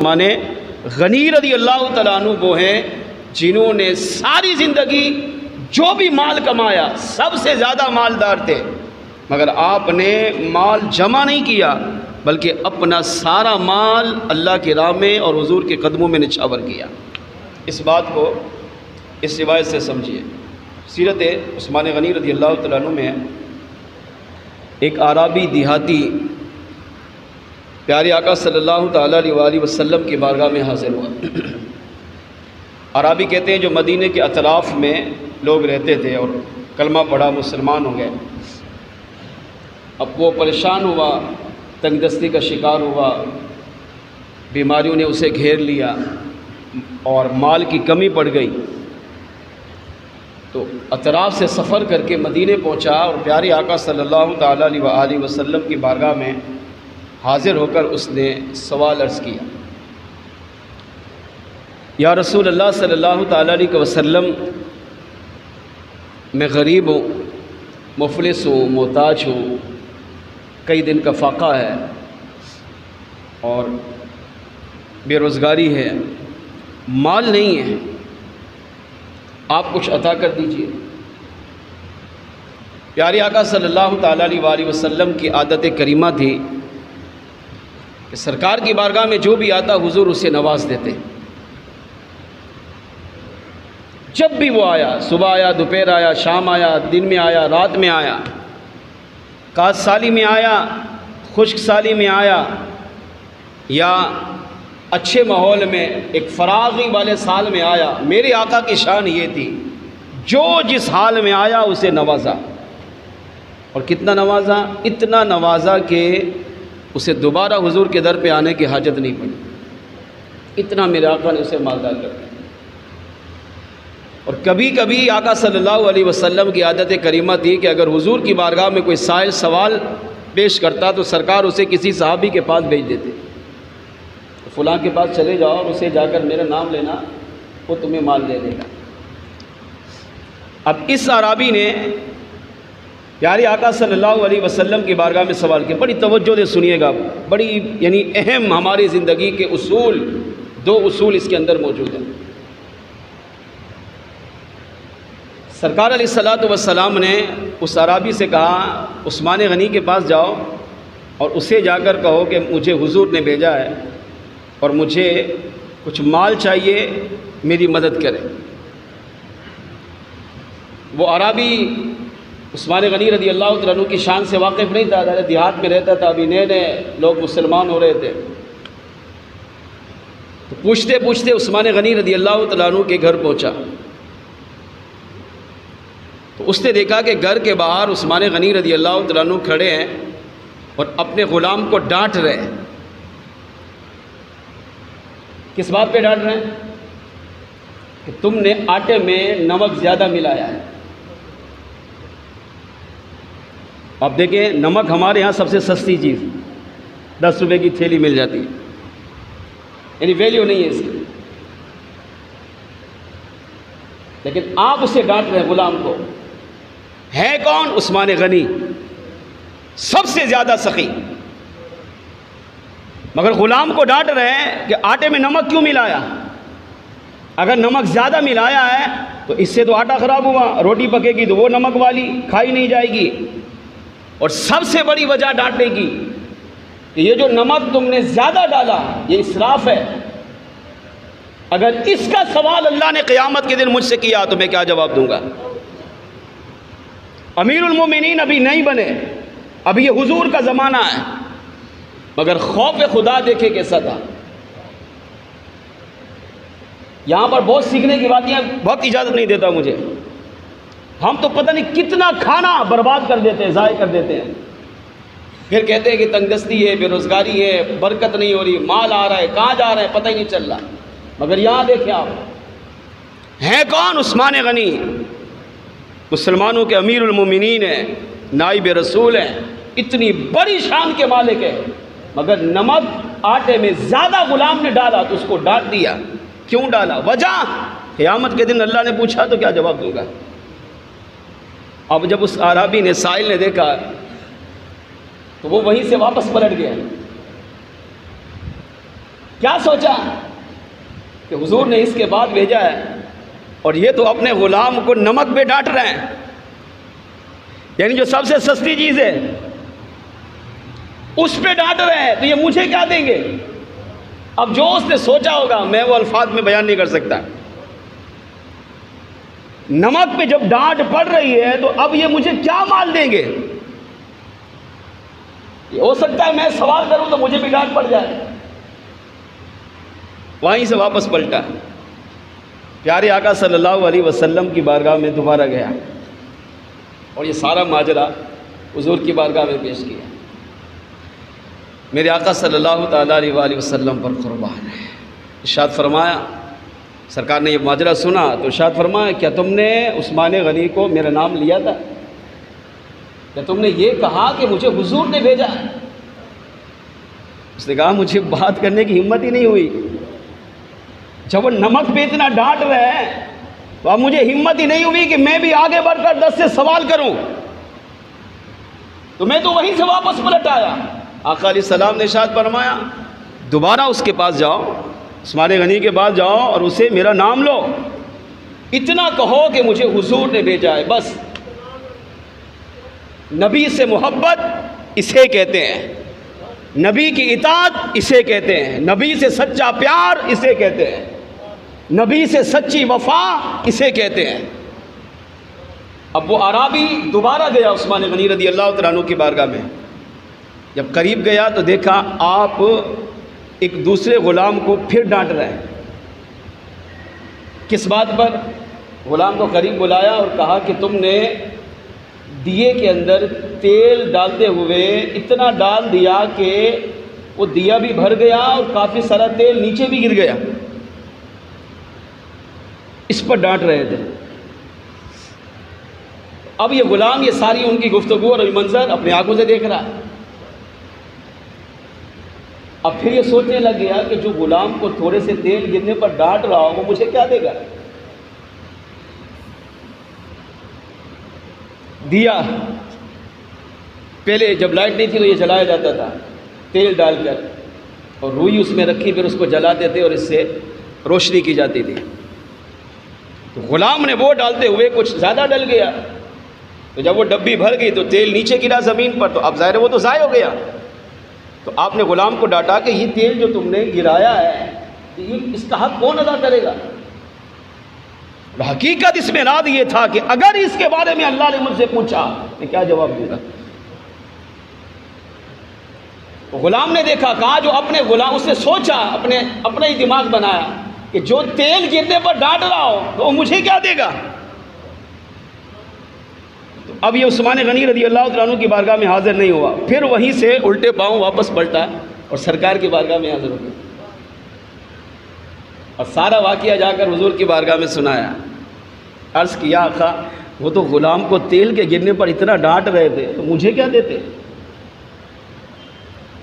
مانے غنی رضی اللہ تعالیٰ عنہ وہ ہیں جنہوں نے ساری زندگی جو بھی مال کمایا سب سے زیادہ مالدار تھے، مگر آپ نے مال جمع نہیں کیا بلکہ اپنا سارا مال اللہ کی راہ میں اور حضور کے قدموں میں نچھاور کیا۔ اس بات کو اس روایت سے سمجھیے۔ سیرت عثمان غنی رضی اللہ تعالیٰ عنہ میں ہے، ایک اعرابی دیہاتی پیارے آقا صلی اللہ تعالیٰ علیہ وآلہ وسلم کی بارگاہ میں حاضر ہوا۔ اعرابی کہتے ہیں جو مدینے کے اطراف میں لوگ رہتے تھے اور کلمہ پڑھا، مسلمان ہو گئے۔ اب وہ پریشان ہوا، تنگ دستی کا شکار ہوا، بیماریوں نے اسے گھیر لیا اور مال کی کمی پڑ گئی، تو اطراف سے سفر کر کے مدینے پہنچا اور پیارے آقا صلی اللہ تعالیٰ علیہ وآلہ وسلم کی بارگاہ میں حاضر ہو کر اس نے سوال عرض کیا، یا رسول اللہ صلی اللہ تعالیٰ علیہ وسلم، میں غریب ہوں، مفلس ہوں، محتاج ہوں، کئی دن کا فاقہ ہے اور بے روزگاری ہے، مال نہیں ہے، آپ کچھ عطا کر دیجئے۔ پیارے آقا صلی اللہ تعالیٰ علیہ وآلہ وسلم کی عادت کریمہ تھی کہ سرکار کی بارگاہ میں جو بھی آتا حضور اسے نواز دیتے۔ جب بھی وہ آیا، صبح آیا، دوپہر آیا، شام آیا، دن میں آیا، رات میں آیا، کاج سالی میں آیا، خشک سالی میں آیا، یا اچھے ماحول میں ایک فراغی والے سال میں آیا، میرے آقا کی شان یہ تھی جو جس حال میں آیا اسے نوازا۔ اور کتنا نوازا؟ اتنا نوازا کہ اسے دوبارہ حضور کے در پہ آنے کی حاجت نہیں پڑی، اتنا میرے آقا نے اسے مالدار کر دیا۔ اور کبھی کبھی آقا صلی اللہ علیہ وسلم کی عادت کریمہ تھی کہ اگر حضور کی بارگاہ میں کوئی سائل سوال پیش کرتا تو سرکار اسے کسی صحابی کے پاس بھیج دیتے، فلاں کے پاس چلے جاؤ اور اسے جا کر میرا نام لینا، وہ تمہیں مال دے دے گا۔ اب اس اعرابی نے پیارے آقا صلی اللہ علیہ وسلم کی بارگاہ میں سوال کیا، بڑی توجہ سے سنیے گا، بڑی یعنی اہم ہماری زندگی کے اصول، دو اصول اس کے اندر موجود ہیں۔ سرکار علیہ الصلوۃ والسلام نے اس اعرابی سے کہا، عثمان غنی کے پاس جاؤ اور اسے جا کر کہو کہ مجھے حضور نے بھیجا ہے اور مجھے کچھ مال چاہیے، میری مدد کرے۔ وہ اعرابی عثمان غنی رضی اللہ تعالیٰ عنہ کی شان سے واقف نہیں تھا، دیہات میں رہتا تھا، ابھی نئے نئے لوگ مسلمان ہو رہے تھے، تو پوچھتے پوچھتے عثمان غنی رضی اللہ تعالیٰ عنہ کے گھر پہنچا تو اس نے دیکھا کہ گھر کے باہر عثمان غنی رضی اللہ تعالیٰ عنہ کھڑے ہیں اور اپنے غلام کو ڈانٹ رہے ہیں۔ کس بات پہ ڈانٹ رہے ہیں؟ کہ تم نے آٹے میں نمک زیادہ ملایا ہے۔ آپ دیکھیں، نمک ہمارے ہاں سب سے سستی چیز، 10 روپے کی تھیلی مل جاتی ہے، یعنی ویلیو نہیں ہے اس کی، لیکن آپ اسے ڈانٹ رہے ہیں غلام کو۔ ہے کون؟ عثمان غنی، سب سے زیادہ سخی، مگر غلام کو ڈانٹ رہے ہیں کہ آٹے میں نمک کیوں ملایا؟ اگر نمک زیادہ ملایا ہے تو اس سے تو آٹا خراب ہوا، روٹی پکے گی تو وہ نمک والی کھائی نہیں جائے گی۔ اور سب سے بڑی وجہ ڈانٹنے کی کہ یہ جو نمک تم نے زیادہ ڈالا یہ اسراف ہے۔ اگر اس کا سوال اللہ نے قیامت کے دن مجھ سے کیا تو میں کیا جواب دوں گا؟ امیر المومنین ابھی نہیں بنے، ابھی یہ حضور کا زمانہ ہے، مگر خوف خدا دیکھے کیسا تھا۔ یہاں پر بہت سیکھنے کی باتیں، وقت اجازت نہیں دیتا مجھے، ہم تو پتہ نہیں کتنا کھانا برباد کر دیتے ہیں، ضائع کر دیتے ہیں، پھر کہتے ہیں کہ تنگ دستی ہے، بے روزگاری ہے، برکت نہیں ہو رہی، مال آ رہا ہے، کہاں جا رہا ہے پتہ ہی نہیں چل رہا۔ مگر یہاں دیکھیں آپ، ہیں کون؟ عثمان غنی، مسلمانوں کے امیر المومنین ہیں، نائب رسول ہیں، اتنی بڑی شان کے مالک ہیں، مگر نمک آٹے میں زیادہ غلام نے ڈالا تو اس کو ڈانٹ دیا۔ کیوں ڈالا؟ وجہ قیامت کے دن اللہ نے پوچھا تو کیا جواب دوں گا؟ اب جب اس اعرابی نے، سائل نے دیکھا تو وہ وہیں سے واپس پلٹ گیا۔ کیا سوچا کہ حضور نے اس کے بعد بھیجا ہے اور یہ تو اپنے غلام کو نمک پہ ڈانٹ رہے ہیں، یعنی جو سب سے سستی چیز ہے اس پہ ڈانٹ رہے ہیں، تو یہ مجھے کیا دیں گے؟ اب جو اس نے سوچا ہوگا میں وہ الفاظ میں بیان نہیں کر سکتا۔ نمک پہ جب ڈانٹ پڑ رہی ہے تو اب یہ مجھے کیا مال دیں گے؟ یہ ہو سکتا ہے میں سوال کروں تو مجھے بھی ڈانٹ پڑ جائے۔ وہیں سے واپس پلٹا، پیارے آقا صلی اللہ علیہ وسلم کی بارگاہ میں دوبارہ گیا اور یہ سارا ماجرا حضور کی بارگاہ میں پیش کیا۔ میرے آقا صلی اللہ تعالیٰ علیہ وآلہ وسلم پر قربان ہے، ارشاد فرمایا، سرکار نے یہ ماجرا سنا تو ارشاد فرمایا، کیا تم نے عثمان غنی کو میرا نام لیا تھا؟ کیا تم نے یہ کہا کہ مجھے حضور نے بھیجا؟ اس نے کہا مجھے بات کرنے کی ہمت ہی نہیں ہوئی، جب وہ نمک پہ اتنا ڈانٹ رہے ہیں تو اب مجھے ہمت ہی نہیں ہوئی کہ میں بھی آگے بڑھ کر 10 سے سوال کروں، تو میں تو وہیں سے واپس پلٹ آیا۔ آقا علیہ السلام نے ارشاد فرمایا، دوبارہ اس کے پاس جاؤ، عثمان غنی کے پاس جاؤ اور اسے میرا نام لو، اتنا کہو کہ مجھے حضور نے بھیجا ہے، بس۔ نبی سے محبت اسے کہتے ہیں، نبی کی اطاعت اسے کہتے ہیں، نبی سے سچا پیار اسے کہتے ہیں، نبی سے سچی وفا اسے کہتے ہیں۔ اب وہ اعرابی دوبارہ گیا عثمان غنی رضی اللہ تعالیٰ عنہ کی بارگاہ میں، جب قریب گیا تو دیکھا آپ ایک دوسرے غلام کو پھر ڈانٹ رہے ہیں۔ کس بات پر؟ غلام کو قریب بلایا اور کہا کہ تم نے دیے کے اندر تیل ڈالتے ہوئے اتنا ڈال دیا کہ وہ دیا بھی بھر گیا اور کافی سارا تیل نیچے بھی گر گیا، اس پر ڈانٹ رہے تھے۔ اب یہ غلام یہ ساری ان کی گفتگو اور منظر اپنے آنکھوں سے دیکھ رہا ہے۔ اب پھر یہ سوچنے لگ گیا کہ جو غلام کو تھوڑے سے تیل گرنے پر ڈانٹ رہا ہو وہ مجھے کیا دے گا؟ دیا پہلے جب لائٹ نہیں تھی تو یہ جلایا جاتا تھا تیل ڈال کر، اور روئی اس میں رکھی، پھر اس کو جلاتے تھے اور اس سے روشنی کی جاتی تھی۔ تو غلام نے وہ ڈالتے ہوئے کچھ زیادہ ڈل گیا، تو جب وہ ڈبی بھر گئی تو تیل نیچے گرا زمین پر، تو اب ظاہر ہے وہ تو ضائع ہو گیا۔ تو آپ نے غلام کو ڈانٹا کہ یہ تیل جو تم نے گرایا ہے اس کا حق کون ادا کرے گا؟ حقیقت اس میں راد یہ تھا کہ اگر اس کے بارے میں اللہ نے مجھ سے پوچھا میں کیا جواب دوں گا؟ غلام نے دیکھا، کہا جو اپنے غلام، اس نے سوچا، اپنا ہی دماغ بنایا کہ جو تیل گرنے پر ڈانٹ رہا ہو تو وہ مجھے کیا دے گا؟ اب یہ عثمان غنی رضی اللہ تعالیٰ عنہ کی بارگاہ میں حاضر نہیں ہوا، پھر وہیں سے الٹے پاؤں واپس پلٹا اور سرکار کی بارگاہ میں حاضر ہو گیا اور سارا واقعہ جا کر حضور کی بارگاہ میں سنایا۔ عرض کیا آقا وہ تو غلام کو تیل کے گرنے پر اتنا ڈانٹ رہے تھے تو مجھے کیا دیتے؟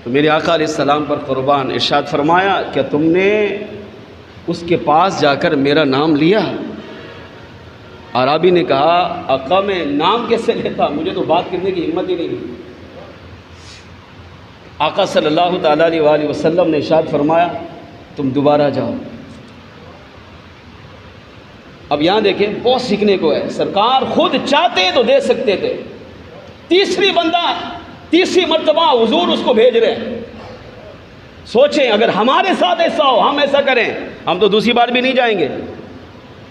تو میرے آقا علیہ السلام پر قربان، ارشاد فرمایا کیا تم نے اس کے پاس جا کر میرا نام لیا؟ عرابی نے کہا آقا میں نام کیسے لیتا، مجھے تو بات کرنے کی ہمت ہی نہیں ہوئی۔ آقا صلی اللہ تعالیٰ علیہ وآلہ وسلم نے ارشاد فرمایا تم دوبارہ جاؤ۔ اب یہاں دیکھیں بہت سیکھنے کو ہے، سرکار خود چاہتے تو دے سکتے تھے، تیسری مرتبہ حضور اس کو بھیج رہے ہیں۔ سوچیں اگر ہمارے ساتھ ایسا ہو، ہم ایسا کریں، ہم تو دوسری بار بھی نہیں جائیں گے،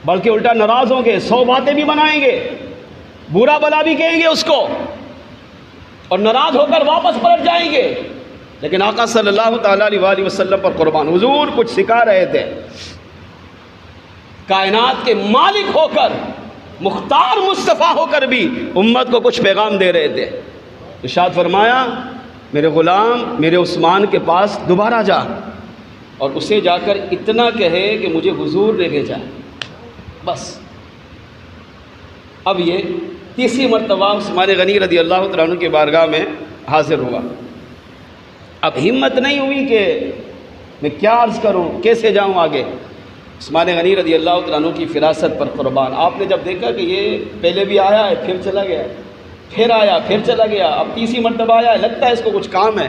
بلکہ الٹا ناراض ہوں گے، 100 باتیں بھی بنائیں گے، برا بلا بھی کہیں گے اس کو، اور ناراض ہو کر واپس پلٹ جائیں گے۔ لیکن آقا صلی اللہ تعالیٰ علیہ وآلہ وسلم پر قربان، حضور کچھ سکھا رہے تھے، کائنات کے مالک ہو کر، مختار مصطفیٰ ہو کر بھی امت کو کچھ پیغام دے رہے تھے۔ ارشاد فرمایا میرے غلام میرے عثمان کے پاس دوبارہ جا اور اسے جا کر اتنا کہے کہ مجھے حضور نے بھیجا، بس۔ اب یہ تیسری مرتبہ عثمان غنی رضی اللہ تعالیٰ عنہ کی بارگاہ میں حاضر ہوا۔ اب ہمت نہیں ہوئی کہ میں کیا عرض کروں، کیسے جاؤں آگے۔ عثمان غنی رضی اللہ تعالیٰ عنہ کی فراست پر قربان، آپ نے جب دیکھا کہ یہ پہلے بھی آیا ہے پھر چلا گیا، پھر آیا پھر چلا گیا، اب تیسری مرتبہ آیا ہے، لگتا ہے اس کو کچھ کام ہے،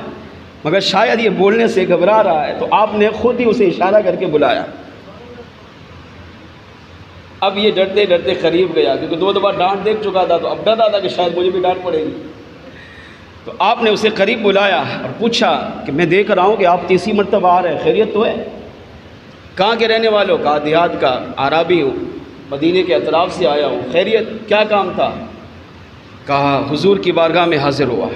مگر شاید یہ بولنے سے گھبرا رہا ہے، تو آپ نے خود ہی اسے اشارہ کر کے بلایا۔ اب یہ ڈرتے ڈرتے قریب گیا، کیونکہ 2 دفعہ ڈانٹ دیکھ چکا تھا، تو اب ڈر رہا تھا کہ شاید مجھے بھی ڈانٹ پڑے گی۔ تو آپ نے اسے قریب بلایا اور پوچھا کہ میں دیکھ رہا ہوں کہ آپ تیسری مرتبہ آ رہے ہیں، خیریت تو ہے؟ کہاں کے رہنے والوں؟ کہا دیہات کا عرابی ہوں، مدینے کے اطراف سے آیا ہوں۔ خیریت؟ کیا کام تھا؟ کہا حضور کی بارگاہ میں حاضر ہوا۔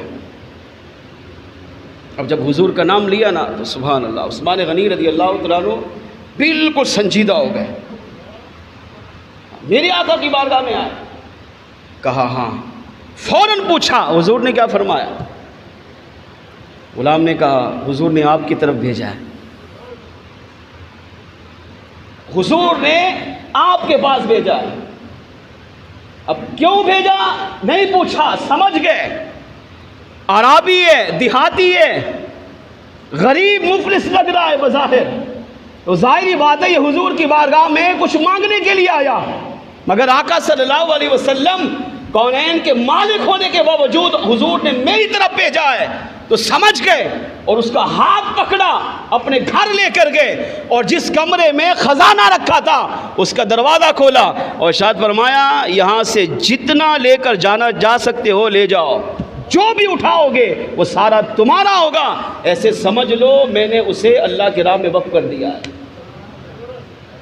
اب جب حضور کا نام لیا نا تو سبحان اللہ، عثمان غنی رضی اللہ تعالیٰ عنہ بالکل سنجیدہ ہو گئے۔ میری آقا کی بارگاہ میں آئے؟ کہا ہاں۔ فوراً پوچھا حضور نے کیا فرمایا؟ غلام نے کہا حضور نے آپ کی طرف بھیجا ہے۔ حضور نے آپ کے پاس بھیجا ہے۔ اب کیوں بھیجا نہیں پوچھا، سمجھ گئے عرابی ہے، دیہاتی ہے، غریب مفلس لگ رہا ہے بظاہر، تو ظاہری بات ہے یہ حضور کی بارگاہ میں کچھ مانگنے کے لیے آیا، مگر آقا صلی اللہ علیہ وسلم کونین کے مالک ہونے کے باوجود حضور نے میری طرف بھیجا ہے، تو سمجھ گئے اور اس کا ہاتھ پکڑا، اپنے گھر لے کر گئے اور جس کمرے میں خزانہ رکھا تھا اس کا دروازہ کھولا اور ارشاد فرمایا یہاں سے جتنا لے کر جانا جا سکتے ہو لے جاؤ، جو بھی اٹھاؤ گے وہ سارا تمہارا ہوگا، ایسے سمجھ لو میں نے اسے اللہ کی راہ میں وقف کر دیا ہے۔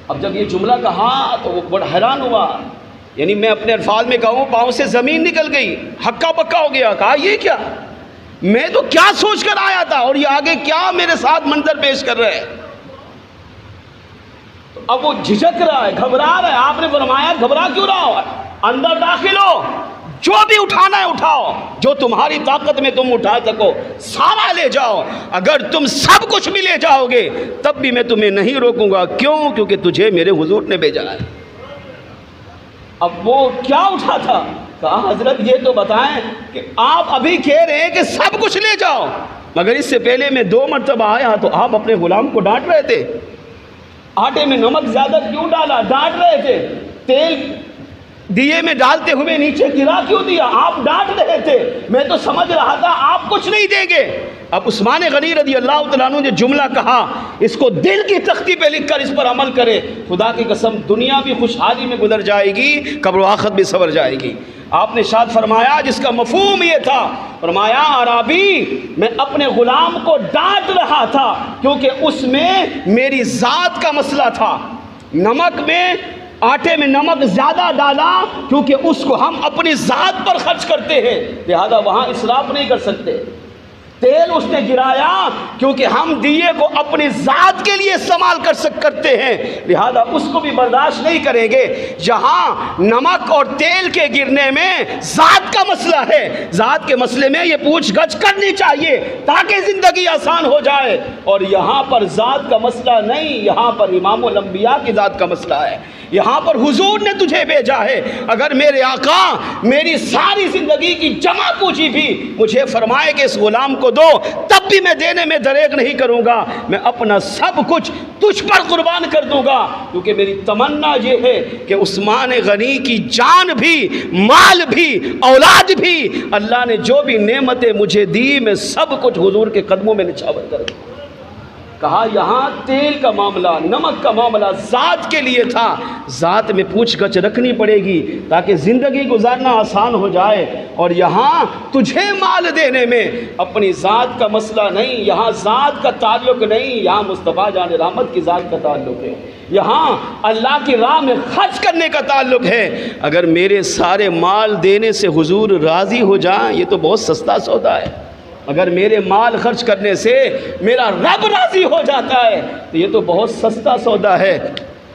اب جب یہ جملہ کہا تو وہ بڑا حیران ہوا، یعنی میں اپنے الفاظ میں کہوں پاؤں سے زمین نکل گئی، ہکا بکا ہو گیا، کہا یہ کیا؟ میں تو کیا سوچ کر آیا تھا اور یہ آگے کیا میرے ساتھ منظر پیش کر رہے ہیں؟ تو اب وہ جھجک رہا ہے، گھبرا رہا ہے۔ آپ نے فرمایا گھبرا کیوں رہا ہو، اندر داخل ہو، جو بھی اٹھانا ہے اٹھاؤ، جو تمہاری طاقت میں تم اٹھا سکو سارا لے جاؤ، اگر تم سب کچھ بھی لے جاؤ گے تب بھی میں تمہیں نہیں روکوں گا، کیوں؟ کیونکہ تجھے میرے حضور نے بھیجا ہے۔ اب وہ کیا اٹھا تھا؟ کہا حضرت یہ تو بتائیں کہ آپ ابھی کہہ رہے ہیں کہ سب کچھ لے جاؤ، مگر اس سے پہلے میں 2 مرتبہ آیا تو آپ اپنے غلام کو ڈانٹ رہے تھے، آٹے میں نمک زیادہ کیوں ڈالا ڈانٹ رہے تھے، تیل دیے میں ڈالتے ہوئے نیچے گرا کیوں دیا آپ ڈانٹ رہے تھے، میں تو سمجھ رہا تھا آپ کچھ نہیں دیں گے۔ اب عثمان غنی رضی اللہ تعالیٰ عنہ نے جملہ کہا، اس کو دل کی تختی پہ لکھ کر اس پر عمل کرے، خدا کی قسم دنیا بھی خوشحالی میں گزر جائے گی، قبر و آخرت بھی سنور جائے گی۔ آپ نے ارشاد فرمایا جس کا مفہوم یہ تھا، فرمایا عرابی میں اپنے غلام کو ڈانٹ رہا تھا کیونکہ اس میں میری ذات کا مسئلہ تھا، نمک میں آٹے میں نمک زیادہ ڈالا کیونکہ اس کو ہم اپنی ذات پر خرچ کرتے ہیں، لہذا وہاں اسراف نہیں کر سکتے۔ تیل اس نے گرایا کیونکہ ہم دیے کو اپنی ذات کے لیے استعمال کرتے ہیں، لہذا اس کو بھی برداشت نہیں کریں گے۔ جہاں نمک اور تیل کے گرنے میں ذات کا مسئلہ ہے، ذات کے مسئلے میں یہ پوچھ گچھ کرنی چاہیے تاکہ زندگی آسان ہو جائے، اور یہاں پر ذات کا مسئلہ نہیں، یہاں پر امام الانبیاء کی ذات کا مسئلہ ہے، یہاں پر حضور نے تجھے بھیجا ہے۔ اگر میرے آقا میری ساری زندگی کی جمع پوچھی بھی مجھے فرمائے کہ اس غلام کو دو، تب بھی میں دینے میں دریغ نہیں کروں گا، میں اپنا سب کچھ تجھ پر قربان کر دوں گا، کیونکہ میری تمنا یہ ہے کہ عثمان غنی کی جان بھی، مال بھی، اولاد بھی، اللہ نے جو بھی نعمتیں مجھے دی میں سب کچھ حضور کے قدموں میں نچھاور کر دوں۔ کہا یہاں تیل کا معاملہ، نمک کا معاملہ ذات کے لیے تھا، ذات میں پوچھ گچھ رکھنی پڑے گی تاکہ زندگی گزارنا آسان ہو جائے، اور یہاں تجھے مال دینے میں اپنی ذات کا مسئلہ نہیں، یہاں ذات کا تعلق نہیں، یہاں مصطفیٰ جان رحمت کی ذات کا تعلق ہے، یہاں اللہ کی راہ میں خرچ کرنے کا تعلق ہے۔ اگر میرے سارے مال دینے سے حضور راضی ہو جائیں یہ تو بہت سستا سودا ہے، اگر میرے مال خرچ کرنے سے میرا رب راضی ہو جاتا ہے تو یہ تو بہت سستا سودا ہے۔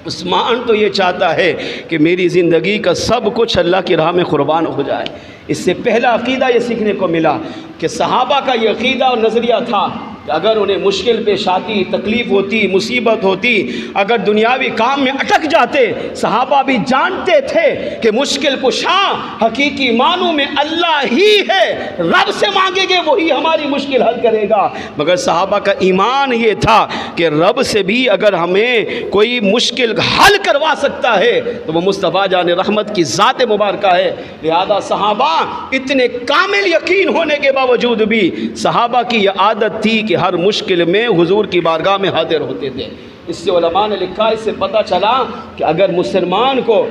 عثمان تو یہ چاہتا ہے کہ میری زندگی کا سب کچھ اللہ کی راہ میں قربان ہو جائے۔ اس سے پہلا عقیدہ یہ سیکھنے کو ملا کہ صحابہ کا یہ عقیدہ اور نظریہ تھا کہ اگر انہیں مشکل پیش آتی، تکلیف ہوتی، مصیبت ہوتی، اگر دنیاوی کام میں اٹک جاتے، صحابہ بھی جانتے تھے کہ مشکل کشا حقیقی معنوں میں اللہ ہی ہے، رب سے مانگیں گے وہی ہماری مشکل حل کرے گا، مگر صحابہ کا ایمان یہ تھا کہ رب سے بھی اگر ہمیں کوئی مشکل حل کروا سکتا ہے تو وہ مصطفیٰ جان رحمت کی ذات مبارکہ ہے۔ لہذا صحابہ اتنے کامل یقین ہونے کے باوجود بھی صحابہ کی یہ عادت تھی کہ ہر مشکل میں حضور کی بارگاہ میں حاضر ہوتے تھے۔ اس سے علماء نے لکھا، اس سے پتہ چلا کہ اگر مسلمان کو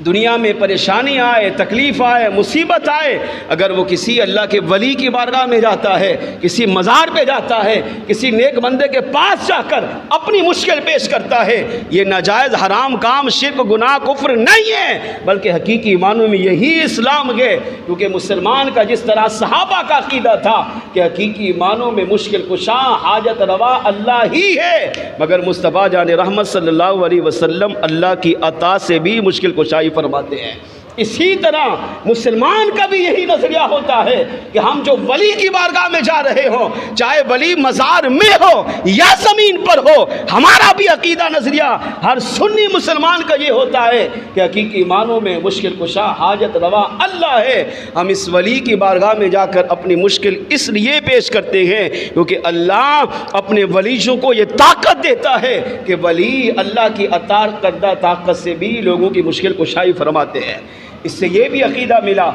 دنیا میں پریشانی آئے، تکلیف آئے، مصیبت آئے، اگر وہ کسی اللہ کے ولی کی بارگاہ میں جاتا ہے، کسی مزار پہ جاتا ہے، کسی نیک بندے کے پاس جا کر اپنی مشکل پیش کرتا ہے، یہ ناجائز حرام کام، شرک، گناہ، کفر نہیں ہے، بلکہ حقیقی معنوں میں یہی اسلام ہے۔ کیونکہ مسلمان کا جس طرح صحابہ کا عقیدہ تھا کہ حقیقی معنوں میں مشکل کشا، حاجت روا اللہ ہی ہے، مگر مصطفیٰ جان رحمت صلی اللہ علیہ وسلم اللہ کی عطا سے بھی مشکل کشائی فرماتے ہیں۔ اسی طرح مسلمان کا بھی یہی نظریہ ہوتا ہے کہ ہم جو ولی کی بارگاہ میں جا رہے ہوں، چاہے ولی مزار میں ہو یا زمین پر ہو، ہمارا بھی عقیدہ نظریہ ہر سنی مسلمان کا یہ ہوتا ہے کہ حقیقی معنوں میں مشکل کشا، حاجت روا اللہ ہے۔ ہم اس ولی کی بارگاہ میں جا کر اپنی مشکل اس لیے پیش کرتے ہیں کیونکہ اللہ اپنے ولیوں کو یہ طاقت دیتا ہے کہ ولی اللہ کی عطا کردہ طاقت سے بھی لوگوں کی مشکل کشائی فرماتے ہیں۔ اس سے یہ بھی عقیدہ ملا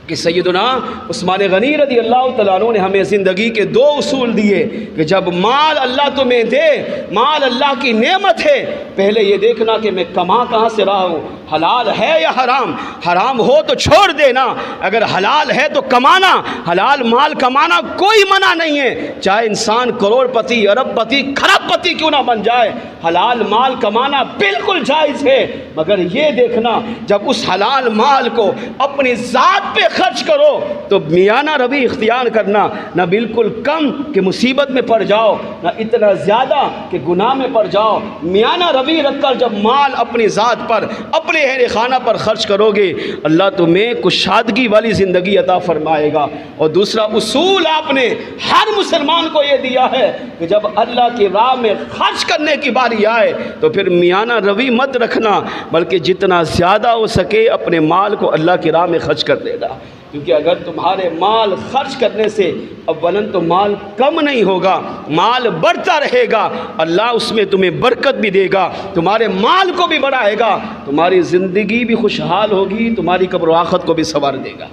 کہ سیدنا عثمان غنی رضی اللہ تعالیٰ عنہ نے ہمیں زندگی کے دو اصول دیے کہ جب مال اللہ تمہیں دے، مال اللہ کی نعمت ہے، پہلے یہ دیکھنا کہ میں کما کہاں سے رہا ہوں، حلال ہے یا حرام، حرام ہو تو چھوڑ دینا، اگر حلال ہے تو کمانا، حلال مال کمانا کوئی منع نہیں ہے، چاہے انسان کروڑ پتی، ارب پتی، کھرب پتی کیوں نہ بن جائے، حلال مال کمانا بالکل جائز ہے، مگر یہ دیکھنا جب اس حلال مال کو اپنی ذات پہ خرچ کرو تو میانہ روی اختیار کرنا، نہ بالکل کم کہ مصیبت میں پڑ جاؤ، نہ اتنا زیادہ کہ گناہ میں پڑ جاؤ، میانہ روی رکھ کر جب مال اپنی ذات پر، اپنے اہل خانہ پر خرچ کرو گے، اللہ تمہیں کشادگی والی زندگی عطا فرمائے گا۔ اور دوسرا اصول آپ نے ہر مسلمان کو یہ دیا ہے کہ جب اللہ کی راہ میں خرچ کرنے کی باری آئے تو پھر میانہ روی مت رکھنا، بلکہ جتنا زیادہ ہو سکے اپنے مال کو اللہ کی راہ میں خرچ کر دینا، کیونکہ اگر تمہارے مال خرچ کرنے سے اولاً تو مال کم نہیں ہوگا، مال بڑھتا رہے گا، اللہ اس میں تمہیں برکت بھی دے گا، تمہارے مال کو بھی بڑھائے گا، تمہاری زندگی بھی خوشحال ہوگی، تمہاری قبر و آخرت کو بھی سنوار دے گا۔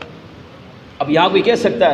اب یہاں کوئی کہہ سکتا ہے